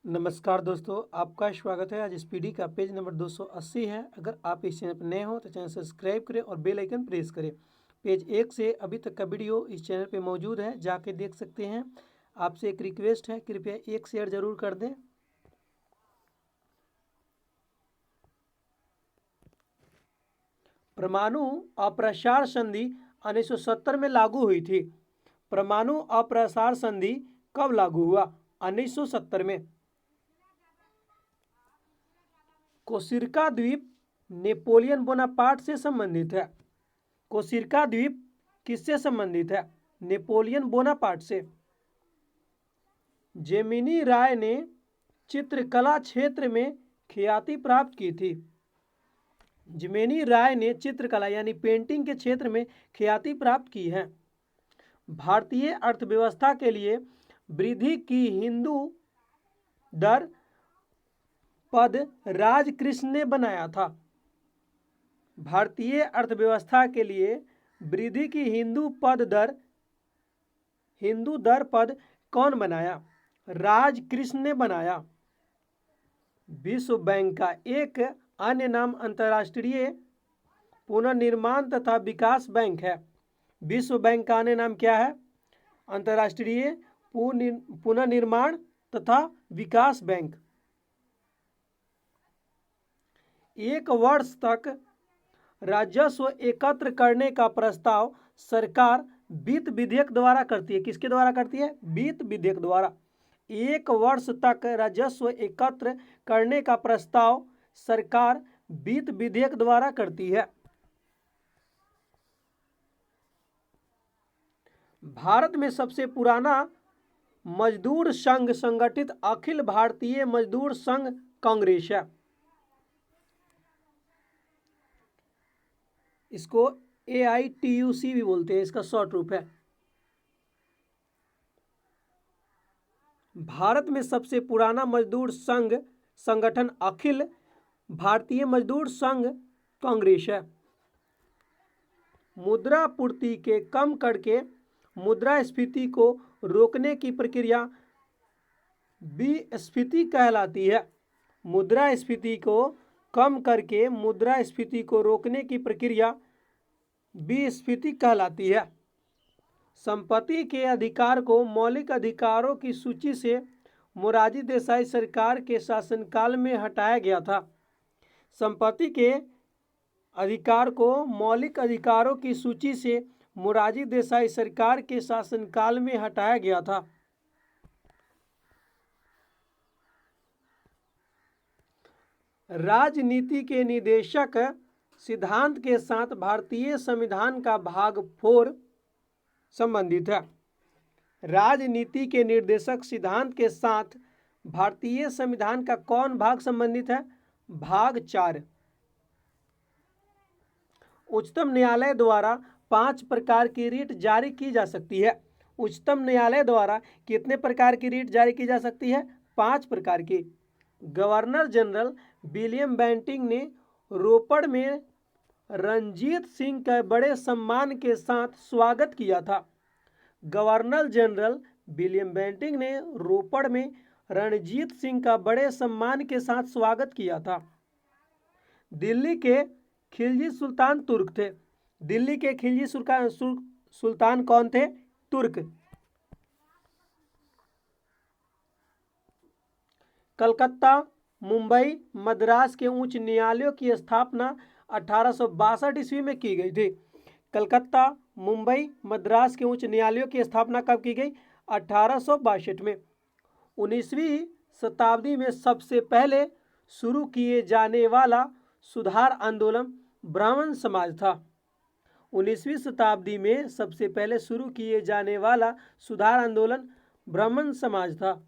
नमस्कार दोस्तों, आपका स्वागत है। आज इस पीडी का पेज नंबर 280 है। अगर आप इस चैनल पर नए हो तो चैनल सब्सक्राइब करें और बेल आइकन प्रेस करें। पेज 1 से अभी तक का वीडियो इस चैनल पे मौजूद है, जाके देख सकते हैं। आपसे एक रिक्वेस्ट है, कृपया एक शेयर जरूर कर दें। परमाणु अप्रसार संधि 1970 में लागू हुई थी। परमाणु अप्रसार संधि कब लागू हुआ? 1970 में। कोसिरका द्वीप नेपोलियन बोनापार्ट से संबंधित है। कोसिरका द्वीप किससे संबंधित है? नेपोलियन बोनापार्ट से। जेमिनी राय ने चित्रकला क्षेत्र में ख्याति प्राप्त की थी। जेमिनी राय ने चित्रकला यानी पेंटिंग के क्षेत्र में ख्याति प्राप्त की है। भारतीय अर्थव्यवस्था के लिए वृद्धि की हिंदू दर पद राजकृष्ण ने बनाया था। भारतीय अर्थव्यवस्था के लिए वृद्धि की हिंदू दर पद कौन बनाया? राजकृष्ण ने बनाया। विश्व बैंक का एक अन्य नाम अंतर्राष्ट्रीय पुनर्निर्माण तथा विकास बैंक है। विश्व बैंक का अन्य नाम क्या है? अंतर्राष्ट्रीय पुनर्निर्माण तथा विकास बैंक। एक वर्ष तक राजस्व एकत्र करने का प्रस्ताव सरकार वित्त विधेयक द्वारा करती है। किसके द्वारा करती है? वित्त विधेयक द्वारा। एक वर्ष तक राजस्व एकत्र करने का प्रस्ताव सरकार वित्त विधेयक द्वारा करती है। भारत में सबसे पुराना मजदूर संघ संगठित अखिल भारतीय मजदूर संघ कांग्रेस है। इसको AITUC भी बोलते हैं, इसका शॉर्ट रूप है। भारत में सबसे पुराना मजदूर संघ संगठन अखिल भारतीय मजदूर संघ कांग्रेस है। मुद्रापूर्ति के कम करके मुद्रास्फीति को रोकने की प्रक्रिया विस्फीति कहलाती है। मुद्रास्फीति को कम करके मुद्रास्फीति को रोकने की प्रक्रिया विस्फीति कहलाती है। संपत्ति के अधिकार को मौलिक अधिकारों की सूची से मोरारजी देसाई सरकार के शासनकाल में हटाया गया था। संपत्ति के अधिकार को मौलिक अधिकारों की सूची से मोरारजी देसाई सरकार के शासनकाल में हटाया गया था। राजनीति के निदेशक सिद्धांत के साथ भारतीय संविधान का भाग 4 संबंधित है। राजनीति के निर्देशक सिद्धांत के साथ भारतीय संविधान का कौन भाग संबंधित है? भाग 4। उच्चतम न्यायालय द्वारा 5 प्रकार की रिट जारी की जा सकती है। उच्चतम न्यायालय द्वारा कितने प्रकार की रिट जारी की जा सकती है? 5 प्रकार की। गवर्नर जनरल विलियम बेंटिंक ने रोपड़ में रणजीत सिंह का बड़े सम्मान के साथ स्वागत किया था। गवर्नर जनरल विलियम बेंटिंक ने रोपड़ में रणजीत सिंह का बड़े सम्मान के साथ स्वागत किया था। दिल्ली के खिलजी सुल्तान तुर्क थे। दिल्ली के खिलजी सुल्तान कौन थे? तुर्क। कलकत्ता, मुंबई, मद्रास के उच्च न्यायालयों की स्थापना 1862 ईस्वी में की गई थी। कलकत्ता, मुंबई, मद्रास के उच्च न्यायालयों की स्थापना कब की गई? 1862 में। 19वीं शताब्दी में सबसे पहले शुरू किए जाने वाला सुधार आंदोलन ब्राह्मण समाज था। 19वीं शताब्दी में सबसे पहले शुरू किए जाने वाला सुधार आंदोलन ब्राह्मण समाज था।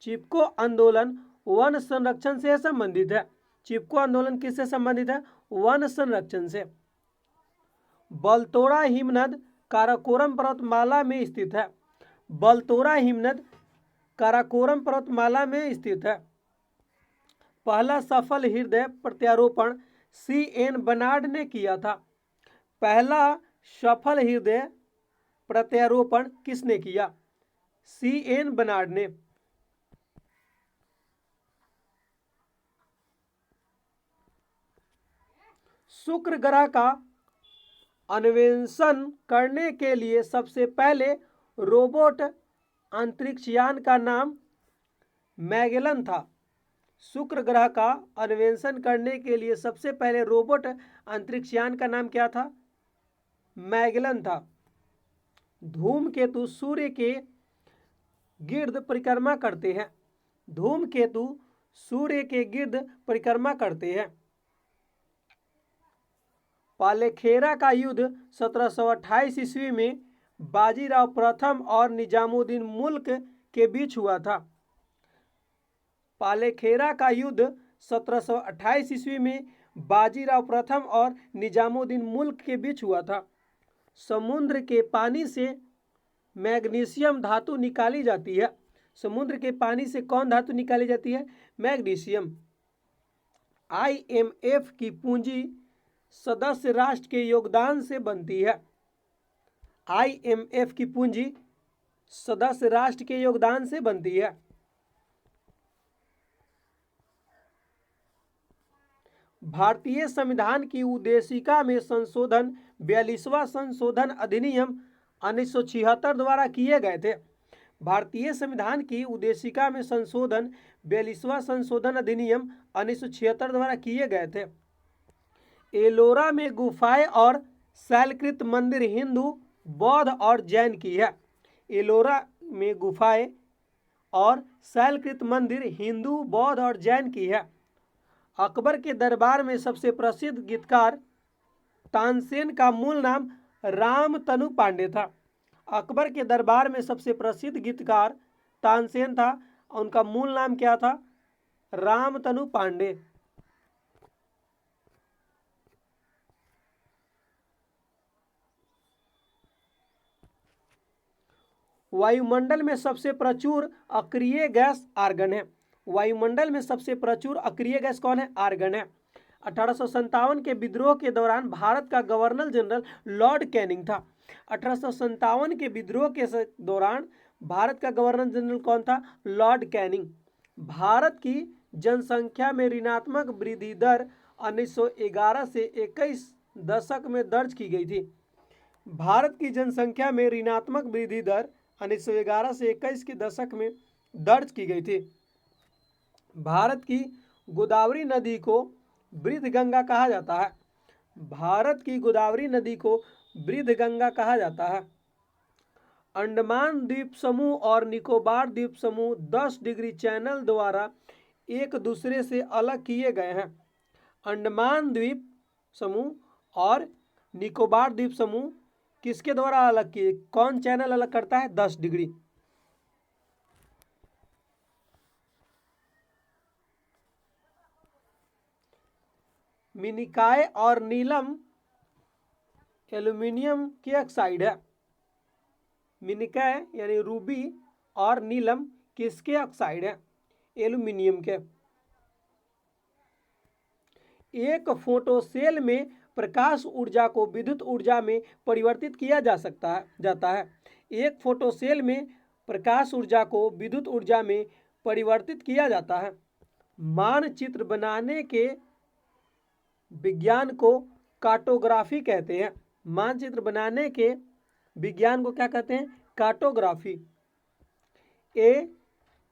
चिपको आंदोलन वन संरक्षण से संबंधित है। चिपको आंदोलन किससे संबंधित है? वन संरक्षण से। बलतोड़ा हिमनद काराकोरम पर्वतमाला में स्थित है। बलतोड़ा हिमनद काराकोरम पर्वतमाला में स्थित है। पहला सफल हृदय प्रत्यारोपण CN बनार्ड ने किया था। पहला सफल हृदय प्रत्यारोपण किसने किया? CN बनार्ड ने। शुक्र ग्रह का अन्वेषण करने के लिए सबसे पहले रोबोट अंतरिक्षयान का नाम मैगेलन था। शुक्र ग्रह का अन्वेषण करने के लिए सबसे पहले रोबोट अंतरिक्षयान का नाम क्या था? मैगेलन था। धूमकेतु सूर्य के गिर्द परिक्रमा करते हैं। धूमकेतु सूर्य के गिर्द परिक्रमा करते हैं। पालेखेरा का युद्ध 1728 ईस्वी में बाजीराव प्रथम और निजामुद्दीन मुल्क के बीच हुआ था। पालेखेरा का युद्ध 1728 ईस्वी में बाजीराव प्रथम और निजामुद्दीन मुल्क के बीच हुआ था। समुद्र के पानी से मैग्नीशियम धातु निकाली जाती है। समुद्र के पानी से कौन धातु निकाली जाती है? मैग्नीशियम। IMF की पूंजी सदस्य राष्ट्र के योगदान से बनती है। IMF की पूंजी सदस्य राष्ट्र के योगदान से बनती है। भारतीय संविधान की उद्देशिका में संशोधन 42वां संशोधन अधिनियम 1976 द्वारा किए गए थे। भारतीय संविधान की उद्देशिका में संशोधन 42वां संशोधन अधिनियम 1976 द्वारा किए गए थे। एलोरा में गुफाएं और शैलकृत मंदिर हिंदू, बौद्ध और जैन की है। एलोरा में गुफाएं और शैलकृत मंदिर हिंदू, बौद्ध और जैन की है। अकबर के दरबार में सबसे प्रसिद्ध गीतकार तानसेन का मूल नाम रामतनु पांडे था। अकबर के दरबार में सबसे प्रसिद्ध गीतकार तानसेन था। उनका मूल नाम क्या था? रामतनु पांडे। वायुमंडल में सबसे प्रचुर अक्रिय गैस आर्गन है। वायुमंडल में सबसे प्रचुर अक्रिय गैस कौन है? आर्गन है। 1857 के विद्रोह के दौरान भारत का गवर्नर जनरल लॉर्ड कैनिंग था। 1857 के विद्रोह के दौरान भारत का गवर्नर जनरल कौन था? Lord Canning. भारत की जनसंख्या में ऋणात्मक वृद्धि दर 1911 से 21 दशक में दर्ज की गई थी। भारत की जनसंख्या में ऋणात्मक वृद्धि दर 1911 से 21 के दशक में दर्ज की गई थी। भारत की गोदावरी नदी को वृद्ध गंगा कहा जाता है। भारत की गोदावरी नदी को वृद्ध गंगा कहा जाता है। अंडमान द्वीप समूह और निकोबार द्वीप समूह 10 डिग्री चैनल द्वारा एक दूसरे से अलग किए गए हैं। अंडमान द्वीप समूह और निकोबार द्वीप समूह किसके द्वारा अलग किए? कौन चैनल अलग करता है? 10 डिग्री। मिनिकाय और नीलम एल्यूमिनियम के ऑक्साइड है। मिनिकाय यानी रूबी और नीलम किसके ऑक्साइड है? एल्यूमिनियम के। एक फोटोसेल में प्रकाश ऊर्जा को विद्युत ऊर्जा में परिवर्तित किया जाता है। एक फोटोसेल में प्रकाश ऊर्जा को विद्युत ऊर्जा में परिवर्तित किया जाता है। मानचित्र बनाने के विज्ञान को कार्टोग्राफी कहते हैं। मानचित्र बनाने के विज्ञान को क्या कहते हैं? कार्टोग्राफी। ए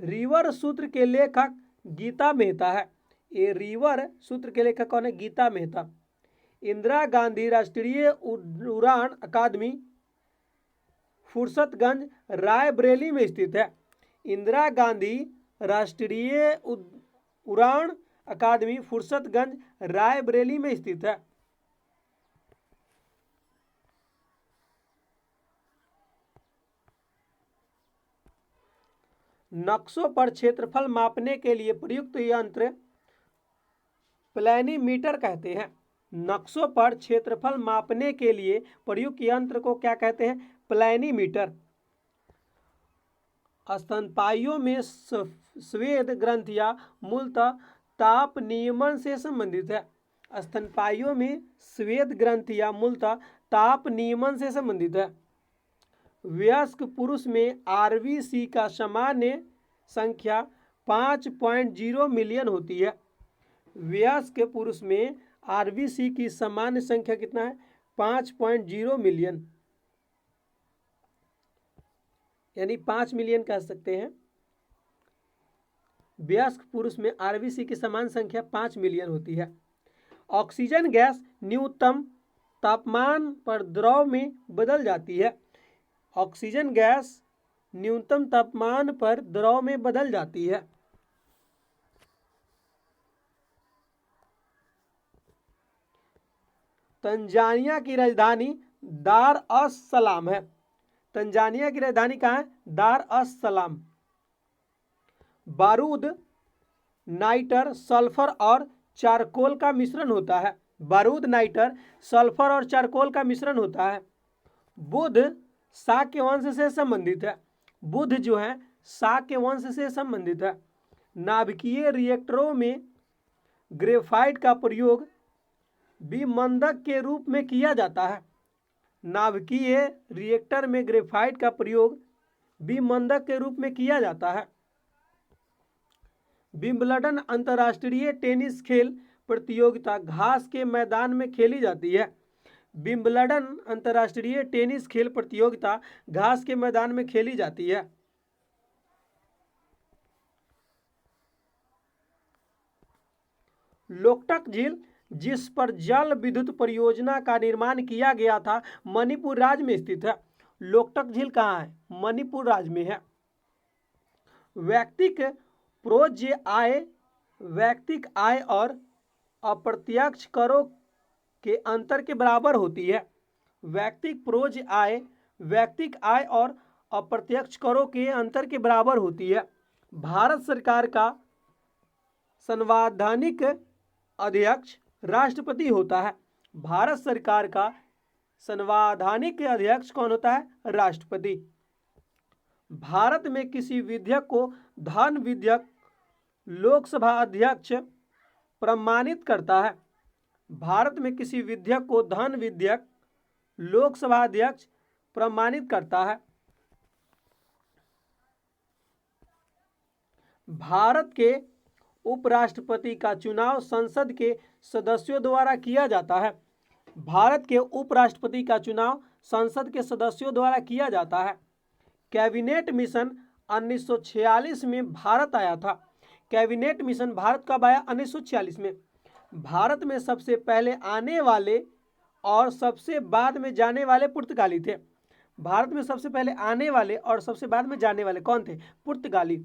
रिवर सूत्र के लेखक गीता मेहता है। ए रिवर सूत्र के लेखक कौन है? गीता मेहता। इंदिरा गांधी राष्ट्रीय उड़ान अकादमी फुर्सतगंज रायबरेली में स्थित है। इंदिरा गांधी राष्ट्रीय उड़ान अकादमी फुर्सतगंज रायबरेली में स्थित है। नक्शों पर क्षेत्रफल मापने के लिए प्रयुक्त यंत्र प्लैनीमीटर कहते हैं। नक्शों पर क्षेत्रफल मापने के लिए प्रयुक्त यंत्र को क्या कहते हैं? प्लैनीमीटर। स्तनपायियों में स्वेद ग्रंथियां मूलतः ताप नियमन से संबंधित है। स्तनपायियों में स्वेद ग्रंथियां मूलतः ताप नियमन से संबंधित है। वयस्क पुरुष में RBC का सामान्य संख्या 5.0 मिलियन होती है। वयस्क पुरुष में आरबीसी की सामान्य संख्या कितना है? 5.0 मिलियन, यानी 5 मिलियन कह सकते हैं। वयस्क पुरुष में आरबीसी की समान संख्या 5 मिलियन होती है। ऑक्सीजन गैस न्यूनतम तापमान पर द्रव में बदल जाती है। ऑक्सीजन गैस न्यूनतम तापमान पर द्रव में बदल जाती है। तंजानिया की राजधानी दार अस सलाम है। तंजानिया की राजधानी कहाँ है? दार अस सलाम। बारूद नाइटर सल्फर और चारकोल का मिश्रण होता है। बारूद नाइटर सल्फर और चारकोल का मिश्रण होता है। बुध शाक्य वंश से संबंधित है। बुध जो है शाक्य वंश से संबंधित है। नाभिकीय रिएक्टरों में ग्रेफाइट का प्रयोग विमंदक के रूप में किया जाता है। नाभिकीय रिएक्टर में ग्रेफाइट का प्रयोग विमंदक के रूप में किया जाता है। विंबलडन अंतर्राष्ट्रीय टेनिस खेल प्रतियोगिता घास के मैदान में खेली जाती है। विंबलडन अंतर्राष्ट्रीय टेनिस खेल प्रतियोगिता घास के मैदान में खेली जाती है। लोकटक झील जिस पर जल विद्युत परियोजना का निर्माण किया गया था मणिपुर राज्य में स्थित है। लोकटक झील कहाँ है? मणिपुर राज्य में है। वैयक्तिक आय और अप्रत्यक्ष करों के अंतर के बराबर होती है। वैयक्तिक आय और अप्रत्यक्ष करों के अंतर के बराबर होती है। भारत सरकार का संवैधानिक अध्यक्ष राष्ट्रपति होता है। भारत सरकार का संवैधानिक अध्यक्ष कौन होता है? राष्ट्रपति। भारत में किसी विधेयक को धन विधेयक लोकसभा अध्यक्ष प्रमाणित करता है। भारत में किसी विधेयक को धन विधेयक लोकसभा अध्यक्ष प्रमाणित करता है। भारत के उपराष्ट्रपति का चुनाव संसद के सदस्यों द्वारा किया जाता है। भारत के उपराष्ट्रपति का चुनाव संसद के सदस्यों द्वारा किया जाता है। कैबिनेट मिशन 1946 में भारत आया था। कैबिनेट मिशन भारत कब आया? 1946 में। भारत में सबसे पहले आने वाले और सबसे बाद में जाने वाले पुर्तगाली थे। भारत में सबसे पहले आने वाले और सबसे बाद में जाने वाले कौन थे? पुर्तगाली।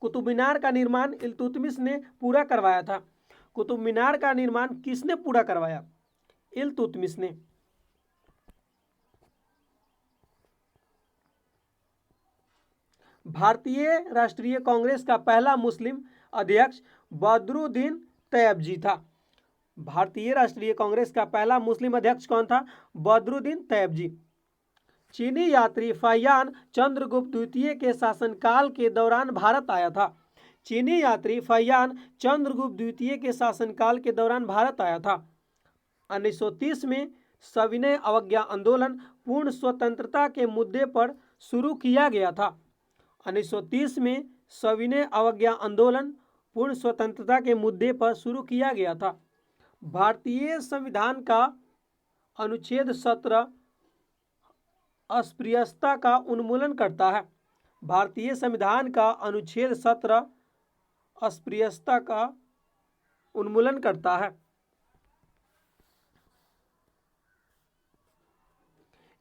कुतुब मीनार का निर्माण इल्तुतमिश ने पूरा करवाया था। कुतुब मीनार का निर्माण किसने पूरा करवाया? इल्तुतमिश ने। भारतीय राष्ट्रीय कांग्रेस का पहला मुस्लिम अध्यक्ष बदरुद्दीन तैयबजी था। भारतीय राष्ट्रीय कांग्रेस का पहला मुस्लिम अध्यक्ष कौन था? बदरुद्दीन तैयबजी। चीनी यात्री फाहियान चंद्रगुप्त द्वितीय के शासनकाल के दौरान भारत आया था। चीनी यात्री फाहियान चंद्रगुप्त द्वितीय के शासनकाल के दौरान भारत आया था। 1930 में सविनय अवज्ञा आंदोलन पूर्ण स्वतंत्रता के मुद्दे पर शुरू किया गया था। 1930 में सविनय अवज्ञा आंदोलन पूर्ण स्वतंत्रता के मुद्दे पर शुरू किया गया था। भारतीय संविधान का अनुच्छेद 17 अस्पृश्यता का उन्मूलन करता है। भारतीय संविधान का अनुच्छेद 17 अस्पृश्यता का उन्मूलन करता है।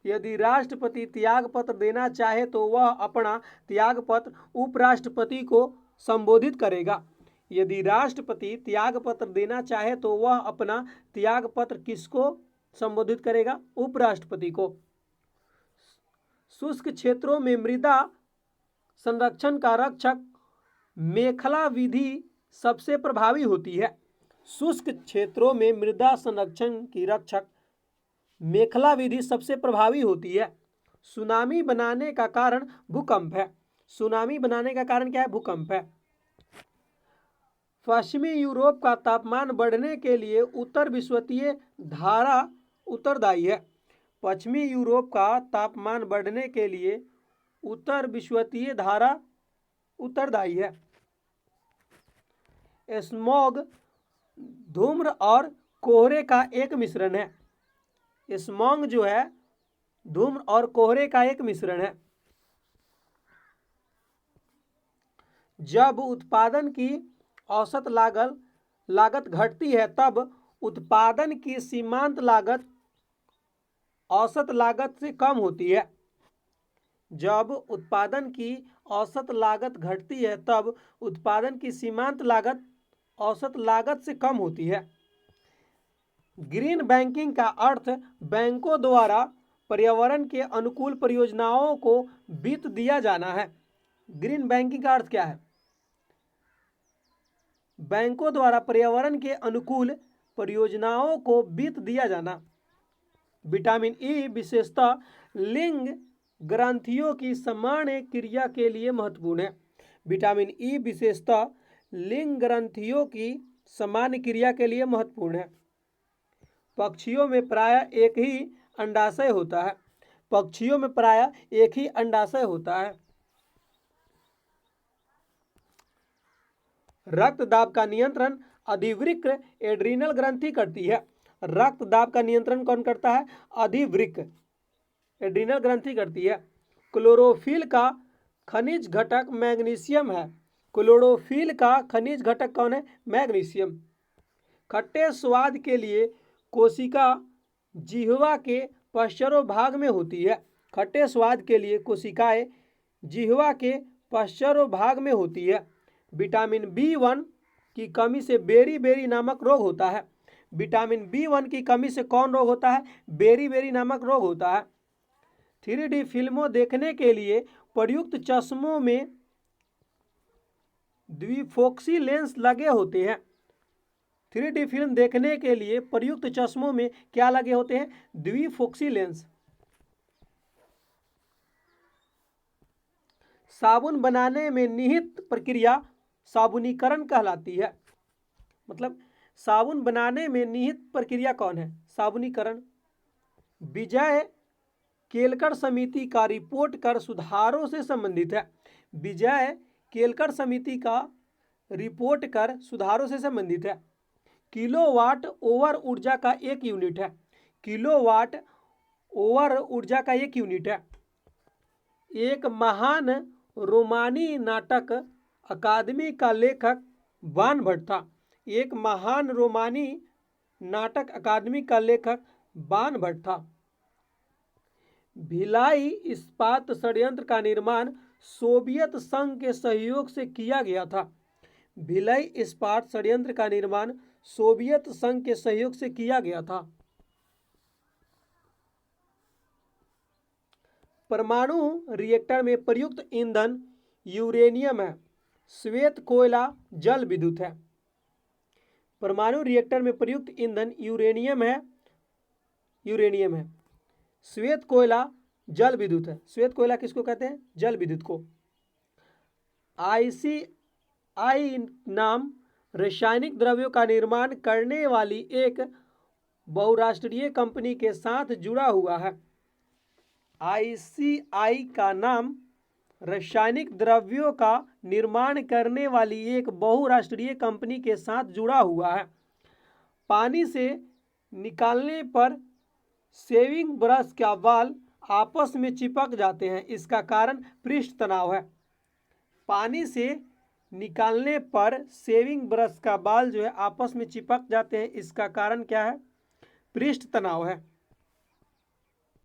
यदि राष्ट्रपति त्यागपत्र देना चाहे तो वह अपना त्यागपत्र उपराष्ट्रपति को संबोधित करेगा। यदि राष्ट्रपति त्यागपत्र देना चाहे तो वह अपना त्यागपत्र किसको संबोधित करेगा? उपराष्ट्रपति को। शुष्क क्षेत्रों में मृदा संरक्षण का रक्षक मेखला विधि सबसे प्रभावी होती है। शुष्क क्षेत्रों में मृदा संरक्षण की रक्षक मेखला विधि सबसे प्रभावी होती है। सुनामी बनाने का कारण भूकंप है। सुनामी बनाने का कारण क्या है? भूकंप है। पश्चिमी यूरोप का तापमान बढ़ने के लिए उत्तर विषुवतीय धारा उत्तरदायी है। पश्चिमी यूरोप का तापमान बढ़ने के लिए उत्तर विषुवतीय धारा उत्तरदायी है। स्मॉग धूम्र और कोहरे का एक मिश्रण है। स्मॉग जो है धूम्र और कोहरे का एक मिश्रण है। जब उत्पादन की औसत लागत घटती है तब उत्पादन की सीमांत लागत औसत लागत से कम होती है। जब उत्पादन की औसत लागत घटती है तब उत्पादन की सीमांत लागत औसत लागत से कम होती है। ग्रीन बैंकिंग का अर्थ बैंकों द्वारा पर्यावरण के अनुकूल परियोजनाओं को वित्त दिया जाना है। ग्रीन बैंकिंग का अर्थ क्या है? बैंकों द्वारा पर्यावरण के अनुकूल परियोजनाओं को वित्त दिया जाना। विटामिन ई विशेषतः लिंग ग्रंथियों की सामान्य क्रिया के लिए महत्वपूर्ण है। विटामिन ई विशेषतः लिंग ग्रंथियों की सामान्य क्रिया के लिए महत्वपूर्ण है। पक्षियों में प्रायः एक ही अंडाशय होता है। पक्षियों में प्रायः एक ही अंडाशय होता है। रक्तदाब का नियंत्रण अधिवृक्क एड्रीनल ग्रंथि करती है। रक्तदाब का नियंत्रण कौन करता है? अधिवृक्क एड्रीनल ग्रंथि करती है। क्लोरोफिल का खनिज घटक मैग्नीशियम है। क्लोरोफिल का खनिज घटक कौन है? मैग्नीशियम। खट्टे स्वाद के लिए कोशिका जिह्वा के पश्चरोभाग में होती है। खट्टे स्वाद के लिए कोशिकाएं जिह्वा के पश्चरोभाग में होती है। विटामिन B1 की कमी से बेरी नामक रोग होता है। विटामिन B1 की कमी से कौन रोग होता है? बेरी नामक रोग होता है। 3D फिल्मों देखने के लिए प्रयुक्त चश्मों में द्विफोक्सी लेंस लगे होते हैं। 3D फिल्म देखने के लिए प्रयुक्त चश्मों में क्या लगे होते हैं? द्विफोक्सी लेंस। साबुन बनाने में निहित प्रक्रिया साबुनीकरण कहलाती है। मतलब साबुन बनाने में निहित प्रक्रिया कौन है? साबुनीकरण। विजय केलकर समिति का रिपोर्ट कर सुधारों से संबंधित है। विजय केलकर समिति का रिपोर्ट कर सुधारों से संबंधित है। किलोवाट ओवर ऊर्जा का एक यूनिट है। किलोवाट ओवर ऊर्जा का एक यूनिट है। एक महान रोमानी नाटक अकादमी का लेखक बाणभट्ट था। एक महान रोमानी नाटक अकादमी का लेखक बाणभट्ट था। भिलाई इस्पात संयंत्र का निर्माण सोवियत संघ के सहयोग से किया गया था। भिलाई इस्पात संयंत्र का निर्माण सोवियत संघ के सहयोग से किया गया था। परमाणु रिएक्टर में प्रयुक्त ईंधन यूरेनियम है। श्वेत कोयला जल विद्युत है। परमाणु रिएक्टर में प्रयुक्त ईंधन यूरेनियम है। श्वेत कोयला जल विद्युत है। श्वेत कोयला किसको कहते हैं? जल विद्युत को। ICI नाम रासायनिक द्रव्यों का निर्माण करने वाली एक बहुराष्ट्रीय कंपनी के साथ जुड़ा हुआ है। ICI का नाम रासायनिक द्रव्यों का निर्माण करने वाली एक बहुराष्ट्रीय कंपनी के साथ जुड़ा हुआ है। पानी से निकालने पर शेविंग ब्रश का बाल आपस में चिपक जाते हैं, इसका कारण पृष्ठ तनाव है। पानी से निकालने पर शेविंग ब्रश का बाल जो है आपस में चिपक जाते हैं, इसका कारण क्या है? पृष्ठ तनाव है।